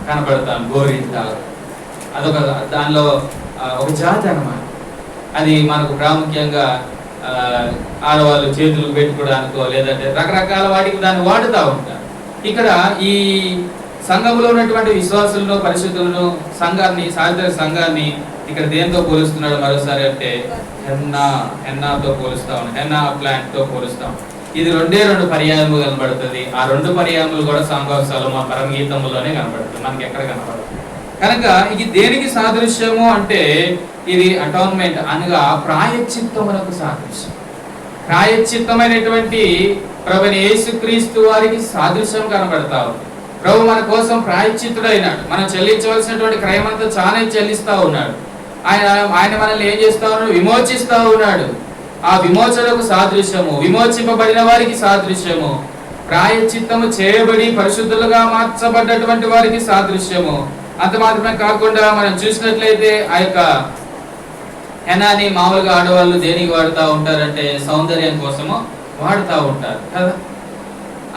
కనపడతాం, గోరింటాకు, అదొక దానిలో ఒక జాతి అన్నమాట. అది మనకు ప్రాముఖ్యంగా ఆడవాళ్ళు చేతులకు పెట్టుకోవడానికో లేదంటే రకరకాల వాటికి దాన్ని వాడుతూ ఉంటారు. ఇక్కడ ఈ సంఘంలో ఉన్నటువంటి విశ్వాసులను, పరిశుద్ధులను, సంఘాన్ని ఇక్కడ దేంతో పోలుస్తున్నాడు మరోసారి అంటే హెన్నాతో పోలుస్తాం, హెన్నా ప్లాంట్ తో పోలుస్తాం. ఇది 2 పర్యాయములు కనబడుతుంది. ఆ 2 పర్యాయములు కూడా సాంగ్ ఆఫ్ సొలొమోన్ పరమగీతంలోనే కనబడుతుంది, మనకి ఎక్కడ కనబడదు. కనుక ఇది దేనికి సాదృశ్యము అంటే ఇది అటోన్మెంట్ అనగా ప్రాయశ్చిత్తమునకు సాదృశ్యం. ప్రాయశ్చిత్తమైనటువంటి ప్రభువైన యేసుక్రీస్తు వారికి సాదృశ్యం కనబడతా ఉంది. ప్రభు మన కోసం ప్రాయశ్చిత్తుడైనాడు. మనం చెల్లించవలసినటువంటి క్రయమంతా చాలా చెల్లిస్తా ఉన్నాడు. ఆయన మనల్ని ఏం చేస్తా ఉన్నాడు, విమోచిస్తా ఉన్నాడు. ఆ విమోచనకు సాదృశ్యము, విమోచింపబడిన వారికి సాదృశ్యము, ప్రాయశ్చిత్తము చేయబడి పరిశుద్ధులుగా మార్చబడ్డటువంటి వారికి సాదృశ్యము. అంత మాత్రమే కాకుండా మనం చూసినట్లయితే ఆ యొక్క హెనాని మామూలుగా ఆడవాళ్ళు దేనికి వాడుతూ ఉంటారంటే సౌందర్యం కోసము వాడుతూ ఉంటారు కదా.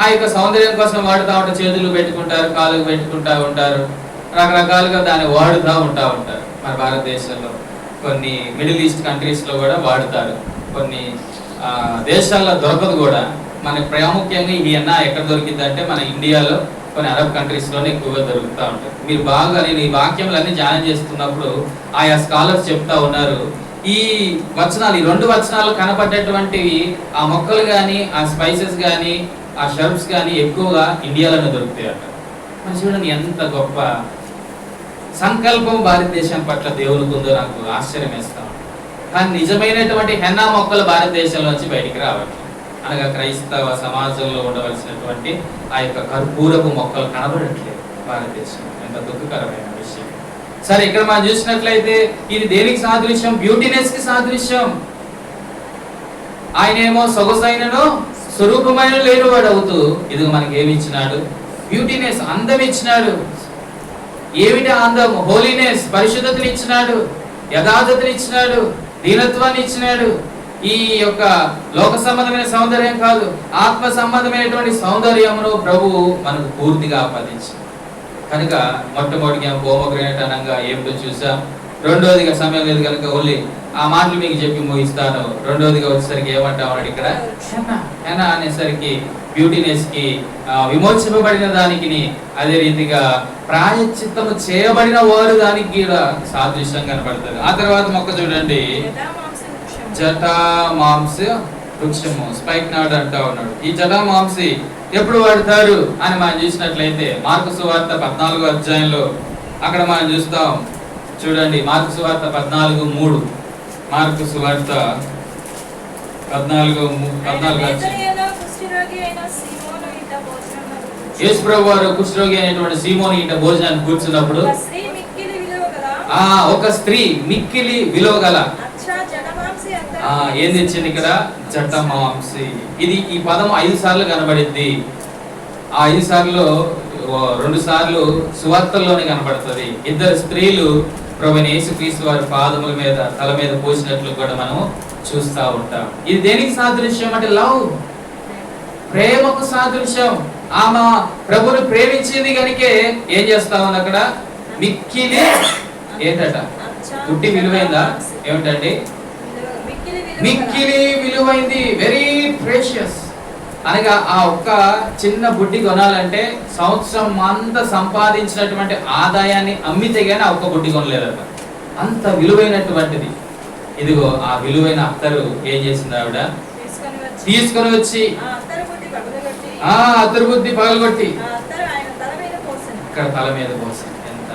ఆ యొక్క సౌందర్యం కోసం వాడుతూ ఉంటారు, చేతులు పెట్టుకుంటారు, కాళ్ళకు పెట్టుకుంటూ ఉంటారు, రకరకాలుగా దాన్ని వాడుతూ ఉంటారు. మన భారతదేశంలో కొన్ని మిడిల్ ఈస్ట్ కంట్రీస్లో కూడా వాడుతారు, కొన్ని దేశాల్లో దొరకదు కూడా. మనకి ప్రాముఖ్యంగా ఈ హెన్నా ఎక్కడ దొరికింది అంటే మన ఇండియాలో కొన్ని అరబ్ కంట్రీస్లోనే ఎక్కువగా దొరుకుతూ ఉంటారు. మీరు బాగా నేను ఈ వాక్యములన్నీ ధ్యానం చేస్తున్నప్పుడు ఆయా స్కాలర్స్ చెప్తా ఉన్నారు, ఈ వచనాలు, ఈ 2 వచనాలు కనపడ్డటువంటివి ఆ మొక్కలు కానీ, ఆ స్పైసెస్ కానీ, ఆ షర్బ్స్ కానీ ఎక్కువగా ఇండియాలోనే దొరుకుతాయి అంట. మరి చూడండి ఎంత గొప్ప సంకల్పం భారతదేశం పట్ల దేవునికి ఉందో నాకు ఆశ్చర్యం వేస్తాం. కానీ నిజమైనటువంటి హెన్నా మొక్కలు భారతదేశంలోంచి బయటికి రావాలి. అనగా క్రైస్తవ సమాజంలో ఉండవలసినటువంటి ఆ యొక్క కర్పూరపు మొక్కలు కనబడట్లేదు భారతదేశం. ఎంత దుఃఖకరమైన విషయం. సరే ఇక్కడ మనం చూసినట్లయితే ఇది దేనికి సాదృశ్యం, బ్యూటీనెస్ కి సాదృశ్యం. ఆయనేమో సొగసైనను స్వరూపమైన లేనివాడు అవుతూ ఇది మనకి ఏమి ఇచ్చినాడు, బ్యూటీనెస్, అందం ఇచ్చినాడు. ఏమిటి అందం, హోలీనెస్, పరిశుద్ధతని ఇచ్చినాడు, యథార్థతని ఇచ్చినాడు, దీనత్వాన్ని ఇచ్చినాడు. ఈ యొక్క లోక సంబంధమైన సౌందర్యం కాదు, ఆత్మ సంబంధమైనటువంటి సౌందర్యమును ప్రభువు మనకు పూర్తిగా ఆపాదించాడు. కనుక మొట్టమొదటిగా పోమోగ్రానైట్ అనగా ఏమిటో చూసాం. రెండోదిగా సమయం లేదు కనుక ఓన్లీ ఆ మాటలు మీకు చెప్పి ముగిస్తాను. రెండోదిగా వచ్చేసరికి ఏమంటామన్నాడు ఇక్కడ, హెన్నా అనేసరికి బ్యూటీనెస్ కి, విమోచింపబడిన దానికి, అదే రీతిగా ప్రాయశ్చిత్తము చేయబడిన వారు దానికి కూడా సాదృశ్యం కనబడుతుంది. ఆ తర్వాత మొక్క చూడండి, జటామాంస వృక్షము, స్పైక్ నాడ్ అంటా ఉన్నాడు. ఈ జటామాంసి ఎప్పుడు వాడతారు అని మనం చూసినట్లయితే మార్కు సువార్త 14వ అధ్యాయంలో అక్కడ మనం చూస్తాం. చూడండి మార్కు సువార్త 14:3. మార్కు సువార్త 14:14 యేసు ప్రభువు వారు కుష్ఠరోగి అయినటువంటి సీమోను ఇంట భోజనానికి కూర్చున్నప్పుడు ఒక స్త్రీ మిక్కిలి విలువగల ఏం తెచ్చింది ఇక్కడ, జటమాంసి. ఈ పదం 5 సార్లు కనబడింది. ఆ 5 సార్లు 2 సార్లు సువార్తల్లోనే కనబడుతుంది. 2 స్త్రీలు ప్రభువైన యేసుక్రీస్తు వారి పాదముల మీద, తల మీద పోసినట్లు కూడా మనం చూస్తూ ఉంటాం. ఇది దేనికి సాదృశ్యం అంటే లవ్, ప్రేమకు సాదృశ్యం. ఆమె ప్రభుని ప్రేమించింది కనుకే ఏం చేస్తా ఉంది అక్కడ మిక్కిలి ఏంటట పుట్టి విలువైందా ఏమిటండి మిక్కిలి విలువైంది, వెరీ ప్రేషియస్. అనగా ఆ ఒక్క చిన్న బుడ్డి కొనాలంటే సంవత్సరం అంతా సంపాదించినటువంటి ఆదాయాన్ని అమ్మితే గానీ ఆ ఒక్క బుడ్డి కొనలేదట, అంత విలువైనటువంటిది. ఇదిగో ఆ విలువైన అత్తరు ఏం చేసింది ఆవిడ తీసుకొని వచ్చి అత్తరు బుద్ధి పగలగొట్టి ఇక్కడ తల మీద పోసి. ఎంత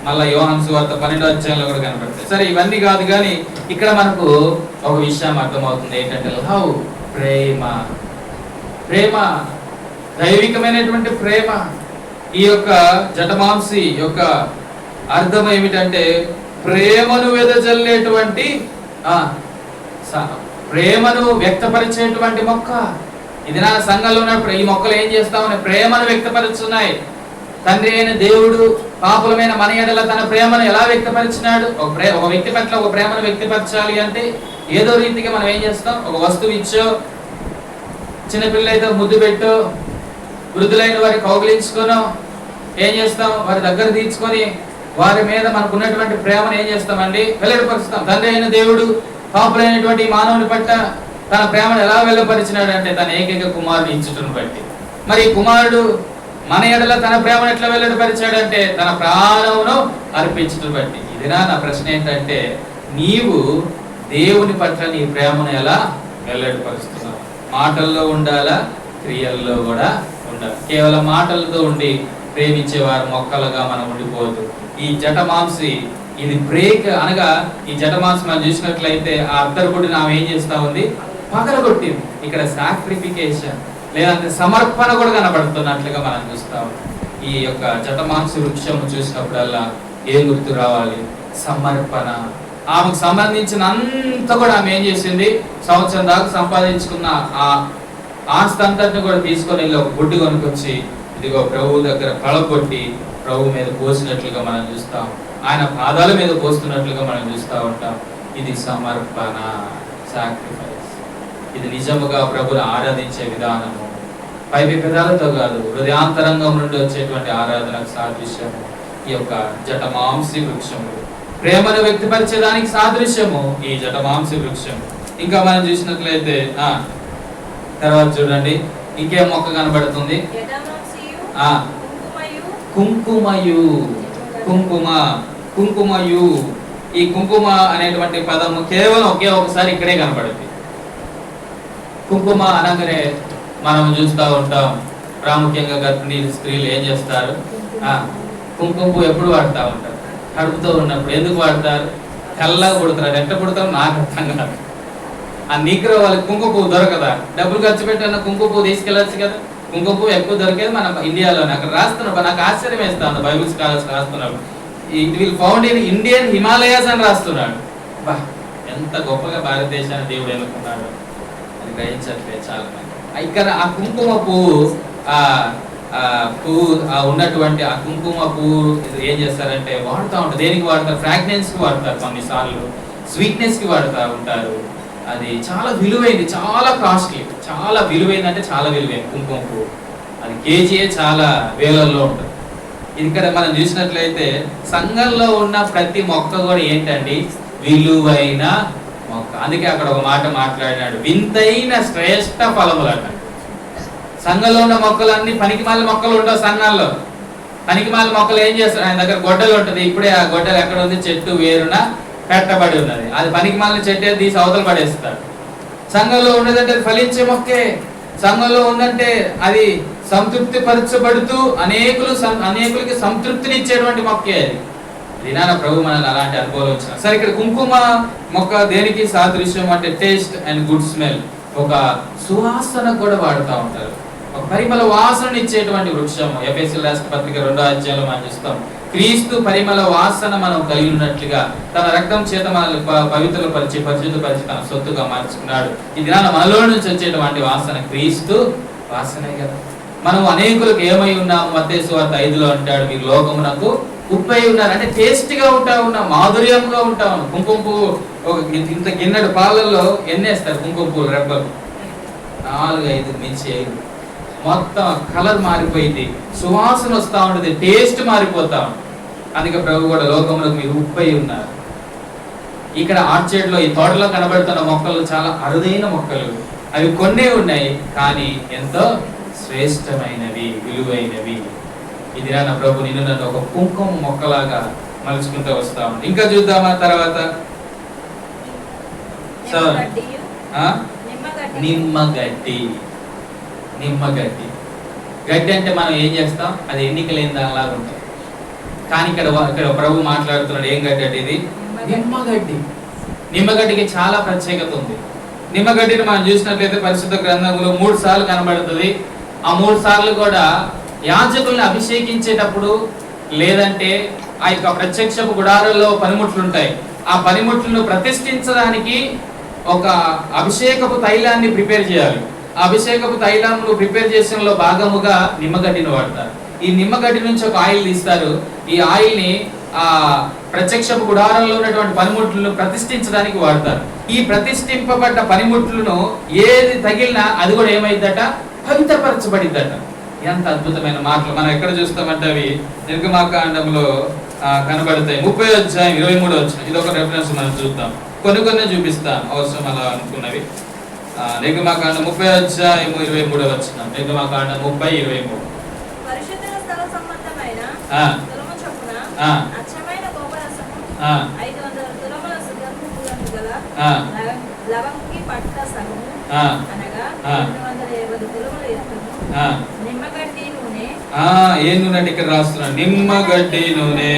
మళ్ళా యోహాను సువార్త 12వ అధ్యాయంలో కూడా కనపడతాయి. సరే ఇవన్నీ కాదు కానీ ఇక్కడ మనకు ఒక విషయం అర్థమవుతుంది ఏంటంటే లవ్, ప్రేమ. ప్రేమ దైవికమైనటువంటి ప్రేమ. ఈ యొక్క జటమాంసి యొక్క అర్థం ఏమిటంటే ప్రేమను వెదజల్లేటువంటి ప్రేమను వ్యక్తపరిచేటువంటి మొక్క. ఇది నా సంఘంలో ఉన్నప్పుడు ఈ మొక్కలు ఏం చేస్తామని ప్రేమను వ్యక్తపరుచున్నాయి. తండ్రి అయిన దేవుడు పాపులమైన మన ఎడల తన ప్రేమను ఎలా వ్యక్తపరిచినాడు? ఒక వ్యక్తి పట్ల ఒక ప్రేమను వ్యక్తపరచాలి అంటే ఏదో రీతిగా మనం ఏం చేస్తాం, ఒక వస్తువు ఇచ్చో, చిన్నపిల్లలైతే ముద్దు పెట్టో, వృద్ధులైన వారి కౌగిలించుకోనో ఏం చేస్తాం, వారి దగ్గర తీర్చుకొని వారి మీద మనకు ఉన్నటువంటి ప్రేమను ఏం చేస్తామండి వెల్లడిపరుస్తాం. తండ్రి అయిన దేవుడు పాపులైనటువంటి మానవుని పట్ల తన ప్రేమను ఎలా వెల్లపరిచినాడు అంటే తన ఏకైక కుమారుడు ఇచ్చుటను బట్టి. మరి కుమారుడు మన ఎడల తన ప్రేమను ఎట్లా వెల్లడిపరిచాడంటే తన ప్రాణమును అర్పించడం బట్టి. ఇదినా నా ప్రశ్న ఏంటంటే నీవు దేవుని పట్ల నీ ప్రేమను ఎలా వెల్లడిపరుస్తున్నావు? మాటల్లో ఉండాలా, క్రియల్లో కూడా ఉండాలి. కేవలం మాటలతో ఉండి ప్రేమించేవారు మొక్కలుగా మనం ఉండిపోవద్దు. ఈ జటమాంసి ఇది బ్రేక్ అనగా ఈ జటమాంసి మనం చూసినట్లయితే ఆ అత్తరుబుడిని ఆమె ఏం చేస్తా ఉంది, పగలగొట్టింది. ఇక్కడ సాక్రిఫికేషన్ లేదంటే సమర్పణ కూడా కనబడుతున్నట్లుగా మనం చూస్తాం. ఈ యొక్క జటమాంసి వృక్షము చూసినప్పుడల్లా ఏం గుర్తు రావాలి? సమర్పణ. ఆమెకు సంబంధించిన అంత కూడా ఆమె ఏం చేసింది, సంవత్సరం దాకా సంపాదించుకున్న ఆ ఆస్తి అంతటిని కూడా తీసుకొని వెళ్ళి ఒక గుడ్డు కొనుకొచ్చి ఇదిగో ప్రభువు దగ్గర పళగొట్టి ప్రభు మీద పోసినట్లుగా మనం చూస్తాం. ఆయన పాదాల మీద పోస్తున్నట్లుగా మనం చూస్తూ ఉంటాం. ఇది సమర్పణ, సాక్రిఫైస్. ఇది నిజముగా ప్రభుని ఆరాధించే విధానము. పై పెదాలతో కాదు, హృదయాంతరంగం నుండి వచ్చేటువంటి ఆరాధనకు సాదృశ్యము ఈ యొక్క జటమాంసి వృక్షము. ప్రేమను వ్యక్తపరిచేదానికి సాదృశ్యము ఈ జటమాంసి వృక్షము. ఇంకా మనం చూసినట్లయితే తర్వాత చూడండి ఇంకేం మొక్క కనబడుతుంది? కుంకుమయు. కుంకుమ, కుంకుమయు. ఈ కుంకుమ అనేటువంటి పదము కేవలం ఒకే ఒకసారి ఇక్కడే కనబడుతుంది. కుంకుమ అనగానే మనం చూస్తూ ఉంటాం, ప్రాముఖ్యంగా గర్భిణీ స్త్రీలు ఏం చేస్తారు, కుంకుమ ఎప్పుడు వాడుతూ ఉంటారు? కడుపుతో ఉన్నప్పుడు. ఎందుకు వాడతారు? తెల్లగా పుడతారు. ఎట్లా పుడతారు నాకు అర్థం కాదు. ఆ నీగ్రో వాళ్ళకి కుంకుమ పువ్వు దొరకదా? డబ్బులు ఖర్చు పెట్టిన కుంకుమ పువ్వు తీసుకెళ్ళచ్చు కదా. కుంకుమ పువ్వు ఎక్కువ దొరికేది మన ఇండియాలోనే. అక్కడ రాస్తున్నప్పుడు నాకు ఆశ్చర్యం వేస్తాను, బైబిల్ స్కాలర్స్ రాస్తున్నాడు, it will found in Indian Himalayas అని రాస్తున్నాడు. బా, ఎంత గొప్పగా భారతదేశాన్ని దేవుడు ఎన్నుకున్నాడు అది గ్రహించట్లేదు చాలా మంది. ఇక్కడ ఆ కుంకుమ పువ్వు ఉన్నటువంటి ఆ కుంకుమ పువ్వు ఏం చేస్తారంటే వాడుతూ ఉంటారు. దేనికి వాడతారు? ఫ్రాగ్రెన్స్ కి వాడతారు, కొన్నిసార్లు స్వీట్నెస్ కి వాడుతూ ఉంటారు. అది చాలా విలువైంది, చాలా కాస్ట్లీ. చాలా విలువైంది అంటే చాలా విలువైంది కుంకుమ పువ్వు. అది కేజీయే చాలా వేలల్లో ఉంటుంది. ఇక్కడ మనం చూసినట్లయితే సంఘంలో ఉన్న ప్రతి మొక్క కూడా ఏంటండి, విలువైన మొక్క. అందుకే అక్కడ ఒక మాట మాట్లాడినాడు, వింతైన శ్రేష్ఠ ఫలములు అన్నాడు. సంఘంలో ఉన్న మొక్కలన్నీ పనికిమాల మొక్కలు ఉండవు. సంఘాల్లో పనికిమాల మొక్కలు ఏం చేస్తారు? ఆయన దగ్గర గొడ్డలు ఉంటుంది. ఇప్పుడే ఆ గొడ్డలు ఎక్కడ ఉంది? చెట్టు వేరున పెట్టబడి ఉన్నది. అది పనికిమాలిన చెట్టు తీసి అవతల పడేస్తాడు. సంఘంలో ఉన్నదంటే ఫలించే మొక్కే. సంఘంలో ఉందంటే అది సంతృప్తి పరచబడుతూ అనేకులకి సంతృప్తినిచ్చేటువంటి మొక్కే అది. దినాన ప్రభు మనల్ని అలాంటి అనుభవం వచ్చిన. సరే, ఇక్కడ కుంకుమ మొక్క దేనికి సాదృశ్యం అంటే టేస్ట్ అండ్ గుడ్ స్మెల్. ఒక సువాసన కూడా వాడుతూ ఉంటారు. ఒక పరిమళ వాసన ఇచ్చేటువంటి వృక్షము. ఎఫెసీయుల రాసిన పత్రిక 2వ అధ్యాయంలో మనం చూస్తాం, క్రీస్తు పరిమళ వాసన మనం కలిగి ఉన్నట్లుగా తన రక్తం చేత మనల్ని పవిత్రపరిచి పరిశుద్ధపరిచి తన సొత్తుగా మార్చుకున్నాడు. ఈ దినాన మనలో నుంచి వచ్చేటువంటి వాసన క్రీస్తు వాసనే కదా. మనం అనేకులకు ఏమై ఉన్నాము? మత్తయి సువార్త 5లో అంటాడు, మీరు లోకమునకు ఉప్పు అయి ఉన్నారు అంటే టేస్టీగా ఉంటా ఉన్నాం, మాధుర్యంగా ఉంటా ఉన్నాం. కుంకుమ పువ్వు ఒక ఇంత గిన్నెడు పాలల్లో ఎన్ని వేస్తారు కుంకుమ పువ్వు రెబ్బలు? 4-5 మించి 5. మొత్తం కలర్ మారిపోయింది, సువాసన వస్తూ ఉంటుంది, టేస్ట్ మారిపోతా ఉంటుంది. అందుకే ప్రభు కూడా లోకంలో మీరు ఉప్పు అయి ఉన్నారు. ఇక్కడ ఆర్చర్డ్లో ఈ తోటలో కనబడుతున్న మొక్కలు చాలా అరుదైన మొక్కలు, అవి కొన్నే ఉన్నాయి కానీ ఎంతో శ్రేష్టమైనవి, విలువైనవి. ఇది నా ప్రభు నిన్ను నన్ను ఒక కుంకుమ మొక్కలాగా మలుచుకుంటూ వస్తా ఉంది. ఇంకా చూద్దామా తర్వాత? నిమ్మగడ్డి. నిమ్మగడ్డి గడ్డి అంటే మనం ఏం చేస్తాం? అది ఎన్నికలేని దానిలాగా ఉంటాం. కానీ ఇక్కడ ప్రభు మాట్లాడుతున్నాడు, ఏం గడ్డి అంటే ఇది? నిమ్మగడ్డి. నిమ్మగడ్డికి చాలా ప్రత్యేకత ఉంది. నిమ్మగడ్డిని మనం చూసినట్లయితే పరిశుద్ధ గ్రంథంలో 3 సార్లు కనబడుతుంది. ఆ 3 సార్లు కూడా యాజకుల్ని అభిషేకించేటప్పుడు, లేదంటే ఆ యొక్క ప్రత్యక్షపు గుడారంలో పనిముట్లు ఉంటాయి, ఆ పనిముట్లను ప్రతిష్ఠించడానికి ఒక అభిషేకపు తైలాన్ని ప్రిపేర్ చేయాలి. ఆ అభిషేకపు తైలంను ప్రిపేర్ చేసడంలో భాగముగా నిమ్మగడ్డిని వాడతారు. ఈ నిమ్మగడ్డి నుంచి ఒక ఆయిల్ తీస్తారు. ఈ ఆయిల్ని ఆ ప్రత్యక్షపు గుడారంలో ఉన్నటువంటి పనిముట్లను ప్రతిష్ఠించడానికి వాడతారు. ఈ ప్రతిష్ఠింపబడ్డ పనిముట్లను ఏది తగిలినా అది కూడా ఏమైందట? పవిత్రపరచబడిద్దట. ఎంత అద్భుతమైన మాటలు మనం ఎక్కడ చూస్తామంటే అవి నిర్గమాకాండంలో కనబడతాయి. 30:23 ఇది ఒక రెఫరెన్స్ మనం చూద్దాం. కొన్ని చూపిస్తాం అవసరం అలా అనుకున్నవి. నిర్గమాకాండం 30:23. నిర్గమాకాండం 30:23. ఏ నూనె అంటే ఇక్కడ రాస్తున్నాను, నిమ్మగడ్డి నూనె.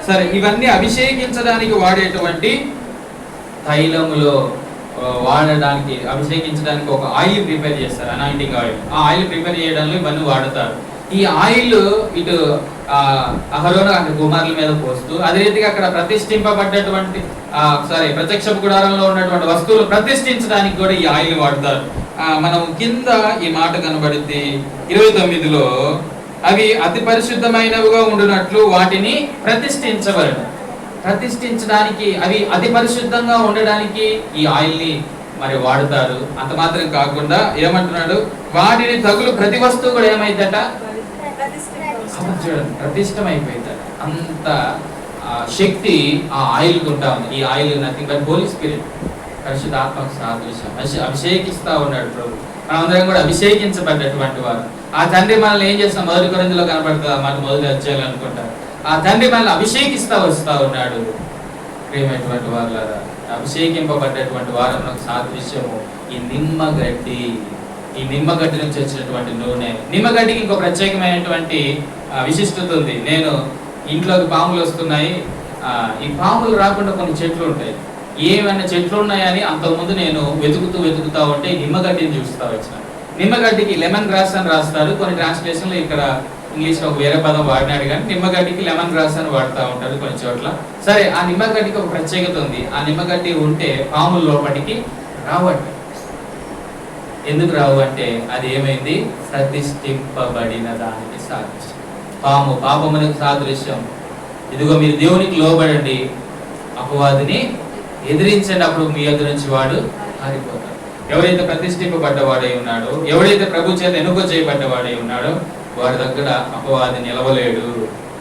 సరే, ఇవన్నీ అభిషేకించడానికి వాడేటువంటి తైలములో వాడడానికి, అభిషేకించడానికి ఒక ఆయిల్ ప్రిపేర్ చేస్తారు, అనాయింటింగ్ ఆయిల్. ఆ ఆయిల్ ప్రిపేర్ చేయడంలో ఇవన్నీ వాడతారు. ఈ ఆయిల్ ఇటు అహరోను అక్కడ కుమారుల మీద పోస్తూ, అదే రీతిగా అక్కడ ప్రతిష్ఠింపబడ్డటువంటి ప్రత్యక్షపు గుడారంలో ఉన్నటువంటి వస్తువులు ప్రతిష్ఠించడానికి కూడా ఈ ఆయిల్ వాడతారు. మనం కింద ఈ మాట కనబడింది 29లో, అవి అతి పరిశుద్ధమైనవిగా ఉండునట్లు వాటిని ప్రతిష్ఠించవలెను. ప్రతిష్ఠించడానికి, అవి అతి పరిశుద్ధంగా ఉండడానికి ఈ ఆయిల్ ని మరి వాడతారు. అంత మాత్రం కాకుండా ఏమంటున్నాడు, వాటిని తగులు ప్రతి వస్తువు కూడా ఏమైందట? ప్రతిష్టమైపోయిందట. అంత శక్తి ఆ ఆయిల్ ఉంటా ఉంది. ఈ oil nothing but Holy Spirit, పరిశుద్ధాత్మక సాదృశ్యం. అభిషేకిస్తా ఉన్నాడు ప్రభు. మనందరం కూడా అభిషేకించబడ్డటువంటి వారు. ఆ తండ్రి మనల్ని ఏం చేస్తాం? 1 కొరింథీలో కనబడుతుంది అన్నమాట, 1 అధ్యాయం అనుకుంటారు. ఆ తండ్రి మనల్ని అభిషేకిస్తా వస్తా ఉన్నాడు. ప్రియమైనటువంటి వారులారా, అభిషేకింపబడ్డటువంటి వారంలో సాదృశ్యము ఈ నిమ్మగడ్డి. ఈ నిమ్మగడ్డి నుంచి వచ్చినటువంటి నూనె. నిమ్మగడ్డికి ఇంకో ప్రత్యేకమైనటువంటి విశిష్టత ఉంది. నేను ఇంట్లోకి పాములు వస్తున్నాయి, ఈ పాములు రాకుండా కొన్ని చెట్లు ఉంటాయి. ఏమైనా చెట్లు ఉన్నాయని అంతకుముందు నేను వెతుకుతూ ఉంటే నిమ్మగడ్డిని చూస్తా వచ్చిన. నిమ్మగడ్డికి లెమన్ గ్రాస్ అని రాస్తారు. కొన్ని ట్రాన్స్లేషన్లో ఇక్కడ ఇంగ్లీష్లో ఒక వేరే పదం వాడినాడు, కానీ నిమ్మగడ్డికి లెమన్ గ్రాస్ అని వాడుతూ ఉంటారు కొన్ని చోట్ల. సరే, ఆ నిమ్మగడ్డికి ఒక ప్రత్యేకత ఉంది. ఆ నిమ్మగడ్డి ఉంటే పాముల లోపలికి రావట. ఎందుకు రావు అంటే అది ఏమైంది? ప్రతిష్ఠింపబడిన దానికి సాదృశ్యం. పాము పాపమునకు సాదృశ్యం. ఇదిగో మీరు దేవునికి లోబడండి, అపవాదిని ఎదిరించండి, అప్పుడు మీ ఎదురు నుంచి వాడు పారిపోతాడు. ఎవరైతే ప్రతిష్ఠింపబడ్డవాడై ఉన్నాడో, ఎవరైతే ప్రభు చేత ఎన్నుకో చేయబడ్డవాడై ఉన్నాడో, వారి దగ్గర అపవాది నిలవలేడు.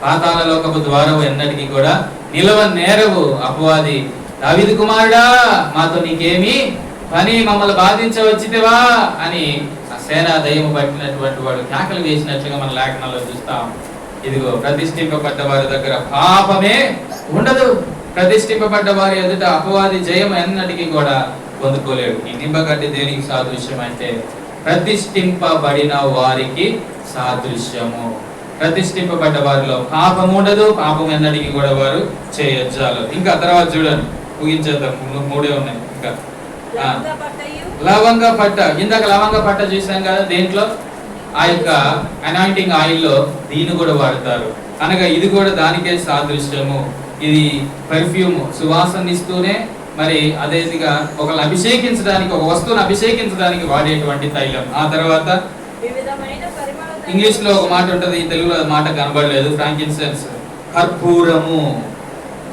పాతాళ లోకపు ద్వారం ఎన్నటికీ కూడా నిలవ నేరవు. అపవాది, దావీదు కుమారుడా, మాతో నీకేమి పని, మమ్మల్ని బాధించవచ్చితివా అని ఆ సేనా దయ్యము పట్టినటువంటి వాడు కేకలు వేసినట్లుగా మన లేఖనాల్లో చూస్తాం. ఇదిగో ప్రతిష్ఠింపబడ్డ వారి దగ్గర పాపమే ఉండదు. ప్రతిష్ఠింపబడ్డ వారి ఎదుట అపవాది జయం ఎన్నటికీ కూడా పొందుకోలేడు. ఈ నిమ్మగడ్డి దేనికి సాదృశ్యం అంటే ప్రతిష్ఠింపబడిన వారికి సాదృశ్యము. ప్రతిష్ఠింపబడ్డ వారిలో పాపం ఉండదు, పాపం ఎన్నటికీ కూడా వారు చేయొచ్చారు. ఇంకా తర్వాత చూడండి, ముగించేద్దాం, 3 ఉన్నాయి. ఇంకా లవంగ పట్ట. ఇందాక లవంగ పట్ట చూసాం కదా, దేంట్లో? ఆ యొక్క అనాయింటింగ్ ఆయిల్లో దీన్ని కూడా వాడతారు. అనగా ఇది కూడా దానికే సాదృశ్యము. ఇది పర్ఫ్యూమ్, సువాసన ఇస్తూనే మరి అదేవిధంగా ఒకళ్ళని అభిషేకించడానికి, ఒక వస్తువును అభిషేకించడానికి వాడేటువంటి తైలం. ఆ తర్వాత ఇంగ్లీష్ లో ఒక మాట ఉంటుంది, తెలుగులో మాట కనబడలేదు. ఫ్రాంకిన్సెన్స్, కర్పూరము.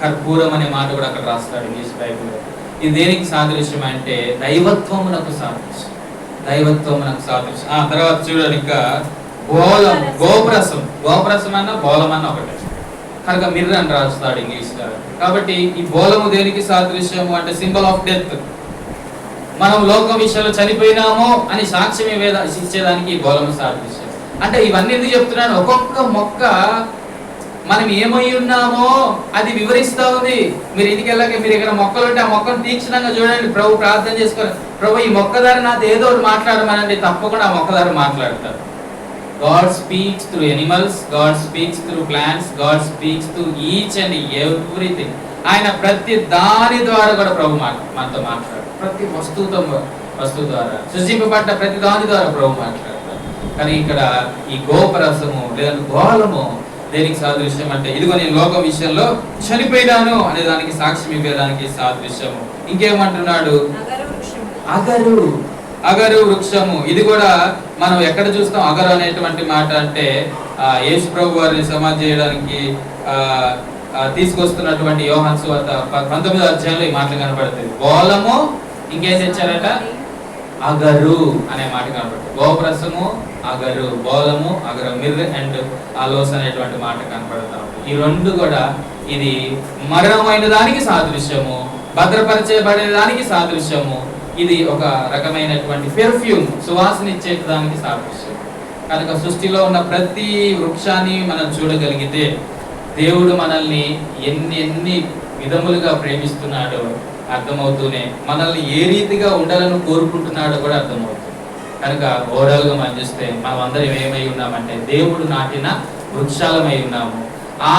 కర్పూరం అనే మాట కూడా అక్కడ రాస్తాడు ఇంగ్లీష్ బైబిల్లో. ఇది దేనికి సాదృశ్యం అంటే దైవత్వమునకు సాదృశ్యం. దైవత్వమునకు సాదృశ్యం. తర్వాత చూడండి, ఇంకా బోలం, గోపురసం. గోపురసం అన్న బోలం అన్న ఒకటే కనుక మిర్ర అని రాస్తాడు ఇంగ్లీష్ లో. కాబట్టి ఈ బోలము దేనికి సాదృశ్యము అంటే సింబల్ ఆఫ్ డెత్. మనం లోకం విషయంలో చనిపోయినామో అని సాక్ష్యం ఇచ్చేదానికి ఈ బోలము సాదృశ్యం. అంటే ఇవన్నీ ఎందుకు చెప్తున్నాను, ఒక్కొక్క మొక్క మనం ఏమై ఉన్నామో అది వివరిస్తా ఉంది. మీరు ఇంటికి వెళ్ళాక మీరు ఇక్కడ మొక్కలు ఉంటే ఆ మొక్కను తీక్షణంగా చూడండి. ప్రభు ప్రార్థన చేసుకోవాలి, ప్రభు ఈ మొక్క ద్వారా నాతో ఏదో ఒకటి మాట్లాడమనండి. తప్పకుండా ఆ మొక్క ద్వారా మాట్లాడతారు. God speaks through animals, God speaks through plants, God speaks through each and everything. ఆయన ప్రతి దాని ద్వారా కూడా ప్రభు మనతో మాట్లాడతారు. ప్రతి వస్తువు ద్వారా సృజింపబడ్డ ప్రతి దాని ద్వారా ప్రభు మాట్లాడతారు. కానీ ఇక్కడ ఈ గోపరసము లేదా గోళము దేనికి సాదృశ్యం అంటే ఇదిగో నేను లోక విషయంలో చనిపోయినాను అనే దానికి సాక్ష్యం ఇవ్వడానికి సాదృశ్యము. ఇంకేమంటున్నాడు, అగరు వృక్షము. ఇది కూడా మనం ఎక్కడ చూస్తాం అగరు అనేటువంటి మాట అంటే యేసు ప్రభు వారిని సమాధి చేయడానికి తీసుకొస్తున్నటువంటి యోహాను సువార్త 19వ అధ్యాయంలో ఈ మాటలు కనబడుతుంది. బోలము, ఇంకేం తెచ్చారట, అగరు అనే మాట కనబడుతుంది. గోప్రసము, అగరు, బోలము, అగరు, మిర్ అండ్ ఆలోస్ అనేటువంటి మాట కనబడతాం. ఈ రెండు కూడా ఇది మరణమైన దానికి సాదృశ్యము, భద్రపరచబడే దానికి సాదృశ్యము. ఇది ఒక రకమైనటువంటి పెర్ఫ్యూమ్, సువాసన ఇచ్చే దానికి సాదృశ్యం. కనుక సృష్టిలో ఉన్న ప్రతి వృక్షాన్ని మనం చూడగలిగితే దేవుడు మనల్ని ఎన్ని విధములుగా ప్రేమిస్తున్నాడో అర్థమవుతూనే మనల్ని ఏ రీతిగా ఉండాలని కోరుకుంటున్నాడో కూడా అర్థమవుతుంది. కనుక ఓవరాల్ గా మనం చూస్తే మనం అందరం ఏమై ఉన్నామంటే దేవుడు నాటిన వృక్షాలమై ఉన్నాము,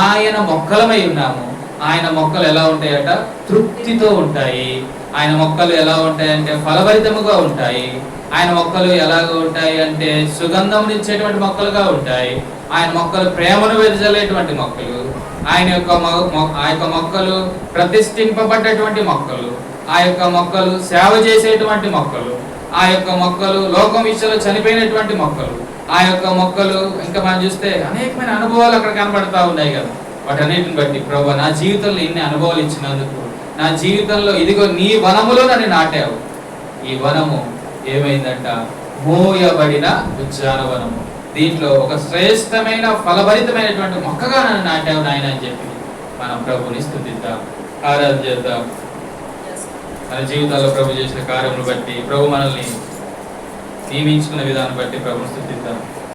ఆయన మొక్కలమై ఉన్నాము. ఆయన మొక్కలు ఎలా ఉంటాయట, తృప్తితో ఉంటాయి. ఆయన మొక్కలు ఎలా ఉంటాయంటే ఫలభరితముగా ఉంటాయి. ఆయన మొక్కలు ఎలాగ ఉంటాయి అంటే సుగంధమునిచ్చేటువంటి మొక్కలుగా ఉంటాయి. ఆయన మొక్కలు ప్రేమను వెదజల్లేటువంటి మొక్కలు. ఆ యొక్క మొక్కలు ప్రతిష్ఠింపబడ్డటువంటి మొక్కలు. ఆ యొక్క మొక్కలు సేవ చేసేటువంటి మొక్కలు. ఆ యొక్క మొక్కలు లోకం విషయంలో చనిపోయినటువంటి మొక్కలు. ఆ యొక్క మొక్కలు ఇంకా మనం చూస్తే అనేకమైన అనుభవాలు అక్కడ కనబడతా ఉన్నాయి కదా. వాటన్నిటిని బట్టి ప్రభువా నా జీవితంలో ఇన్ని అనుభవాలు ఇచ్చినందుకు, నా జీవితంలో ఇదిగో నీ వనములో నన్ను నాటావు. ఈ వనము ఏమైందంట, మోయబడిన ఉద్యానవనము. దీంట్లో ఒక శ్రేష్టమైన ఫలభరితమైనటువంటి మొక్కగా నన్ను నాటావు నాయన అని చెప్పి మనం ప్రభుని స్తుతిద్దాం, ఆరాధన చేద్దాం. మన జీవితాల్లో ప్రభు చేసిన కార్యములు బట్టి, ప్రభు మనల్ని నియమించుకున్న విధానం బట్టి ప్రభుని స్తుతిద్దాం.